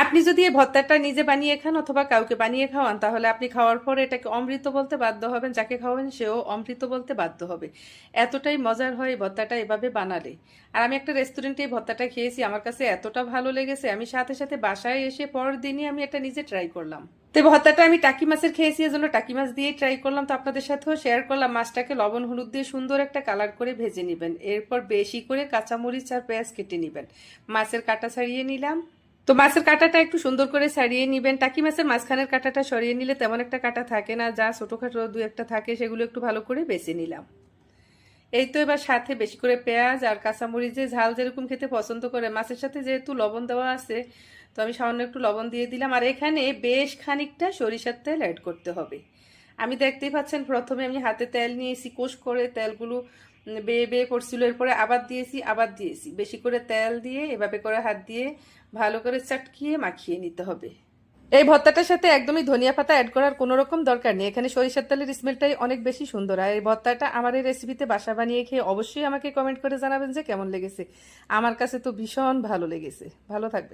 আপনি যদি এই ভর্তাটা নিজে বানিয়ে খান অথবা কাউকে বানিয়ে খাওয়ান, তাহলে আপনি খাওয়ার পরে এটাকে অমৃত বলতে বাধ্য হবেন, যাকে খাওয়াবেন সেও অমৃত বলতে বাধ্য হবে। এতটাই মজার হয় এই ভর্তাটা এভাবে বানালে। আর আমি একটা রেস্টুরেন্টে এই ভর্তাটা খেয়েছি, আমার কাছে এতটা ভালো লেগেছে, আমি সাথে সাথে বাসায় এসে পরের দিনই আমি এটা নিজে ট্রাই করলাম। তো এই ভর্তাটা আমি টাকি মাছের খেয়েছি, এজন্য টাকি মাছ দিয়েই ট্রাই করলাম। তো আপনাদের সাথেও শেয়ার করলাম। মাছটাকে লবণ হলুদ দিয়ে সুন্দর একটা কালার করে ভেজে নেবেন, এরপর বেশি করে কাঁচামরিচ আর পেঁয়াজ কেটে নেবেন। মাছের কাঁটা ছাড়িয়ে নিলাম। তো মাছের কাঁটাটা একটু সুন্দর করে ছাড়িয়ে নিবেন। টাকি মাছের মাঝখানের কাঁটাটা সরিয়ে নিলে তেমন একটা কাঁটা থাকে না, যা ছোটোখাটো দু একটা থাকে সেগুলো একটু ভালো করে বেছে নিলাম। এই তো এবার সাথে বেশি করে পেঁয়াজ আর কাঁচামরিচ, যে ঝাল যেরকম খেতে পছন্দ করে, মাছের সাথে যেহেতু লবণ দেওয়া আছে তো আমি সামান্য একটু লবণ দিয়ে দিলাম। আর এখানে বেশ খানিকটা সরিষার তেল অ্যাড করতে হবে। আমি দেখতেই পাচ্ছেন, প্রথমে আমি হাতে তেল নিয়েছি, কোষ করে তেলগুলো বেয়ে বেয়ে করছিল, এরপরে আবার দিয়েছি বেশি করে তেল দিয়ে এভাবে করে হাত দিয়ে ভালো করে চটকিয়ে মাখিয়ে নিতে হবে। এই ভর্তাটার সাথে একদমই ধনিয়া পাতা অ্যাড করার কোনো রকম দরকার নেই, এখানে সরিষার তেলের স্মেলটাই অনেক বেশি সুন্দর। আর এই ভর্তাটা আমার এই রেসিপিতে বাসা বানিয়ে খেয়ে অবশ্যই আমাকে কমেন্ট করে জানাবেন যে কেমন লেগেছে। আমার কাছে তো ভীষণ ভালো লেগেছে। ভালো থাকবে।